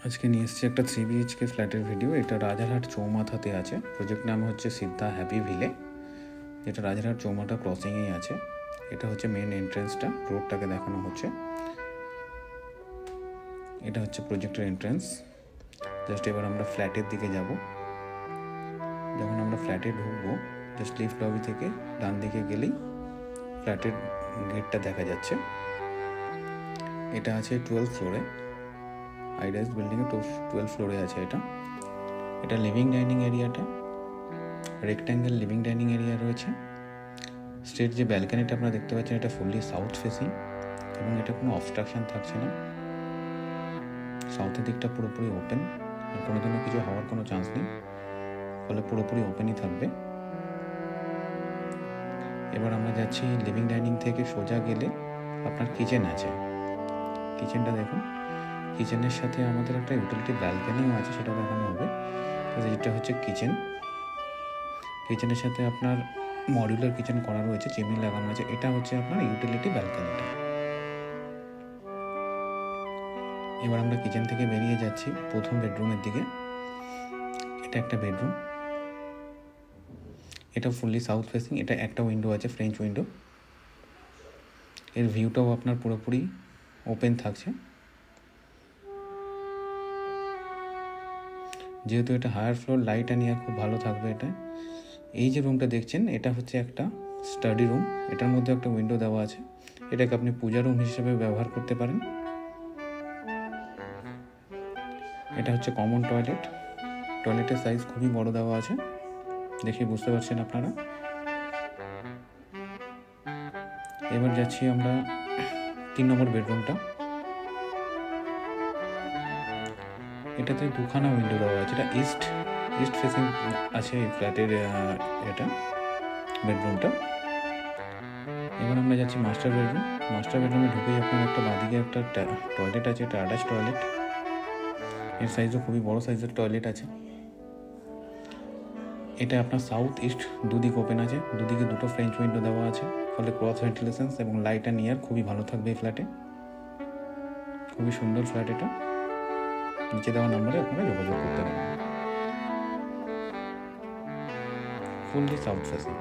আজকে নিয়ে এসেছি একটা 3 BHK ফ্ল্যাটের ভিডিও। এটা রাজারহাট চৌমাথাতে আছে। প্রজেক্ট নাম হচ্ছে সিদ্ধা হ্যাপি ভিলে, যেটা রাজারহাট চৌমাথা ক্রসিংয়েই আছে। এটা হচ্ছে মেন এন্ট্রেন্সটা, রোডটাকে দেখানো হচ্ছে। এটা হচ্ছে প্রজেক্টের এন্ট্রেন্স। জাস্ট এবার আমরা ফ্ল্যাটের দিকে যাব। যখন আমরা ফ্ল্যাটে ঢুকবো, জাস্ট লিফট লবি থেকে ডান দিকে গেলেই ফ্ল্যাটের গেটটা দেখা যাচ্ছে। এটা আছে 12 ফ্লোরে, আইডাস বিল্ডিংয়ে 12 ফ্লোরে আছে এটা লিভিং ডাইনিং এরিয়াটা রেক্ট্যাঙ্গেল লিভিং ডাইনিং এরিয়া রয়েছে। স্ট্রেট যে ব্যালকানিটা আপনারা দেখতে পাচ্ছেন, এটা ফুললি সাউথ ফেসিং এবং এটা কোনো অবস্ট্রাকশন থাকছে না। সাউথের দিকটা পুরোপুরি ওপেন, আর কোনোদিনও কিছু হওয়ার কোনো চান্স নেই, ফলে পুরোপুরি ওপেনই থাকবে। এবার আমরা যাচ্ছি লিভিং ডাইনিং থেকে সোজা গেলে আপনার কিচেন আছে। কিচেনটা দেখুন, কিচেনের সাথে আমাদের একটা ইউটিলিটি ব্যালকানিও আছে, সেটা দেখানো হবে। যেটা হচ্ছে কিচেনের সাথে আপনার মডিউলার কিচেন করা রয়েছে, চিমনি লাগানো আছে। এটা হচ্ছে আপনার ইউটিলিটি ব্যালকানিটা। এবার আমরা কিচেন থেকে বেরিয়ে যাচ্ছি প্রথম বেডরুমের দিকে। এটা একটা বেডরুম, এটা ফুললি সাউথ ফেসিং। এটা একটা উইন্ডো আছে, ফ্রেঞ্চ উইন্ডো। এর ভিউটাও আপনার পুরোপুরি ওপেন থাকছে। যেহেতু এটা higher floor, light and air খুব ভালো থাকবে এটা। এই যে রুমটা দেখছেন, এটা হচ্ছে একটা স্টাডি রুম। এটার মধ্যে একটা উইন্ডো দেওয়া আছে। এটাকে আপনি পূজা রুম হিসেবে ব্যবহার করতে পারেন। এটা হচ্ছে কমন টয়লেট। টয়লেটের সাইজ খুবই বড় দেওয়া আছে, দেখে বুঝতে পারছেন আপনারা। এবার যাচ্ছি আমরা 3 নম্বর বেডরুমটা। এটাতে দুখানা উইন্ডো দেওয়া আছে। এটা ইস্ট ফেসিং আছে এই ফ্ল্যাটের এটা বেডরুমটা। এবার আমরা যাচ্ছি মাস্টার বেডরুমে ঢুকেই আপনার একটা বাঁদিকে একটা টয়লেট আছে। এটা অ্যাটাচ টয়লেট। এর সাইজও খুবই বড় সাইজের টয়লেট আছে। এটা আপনার সাউথ ইস্ট দুদিক ওপেন আছে, দুদিকে দুটো ফ্রেঞ্চ উইন্ডো দেওয়া আছে, ফলে ক্রস ভেন্টিলেশন এবং লাইট অ্যান্ড এয়ার খুবই ভালো থাকবে এই ফ্ল্যাটে। খুবই সুন্দর ফ্ল্যাট এটা। নিচে দেওয়া নম্বরে আপনারা যোগাযোগ করতে পারেন। Fully south facing.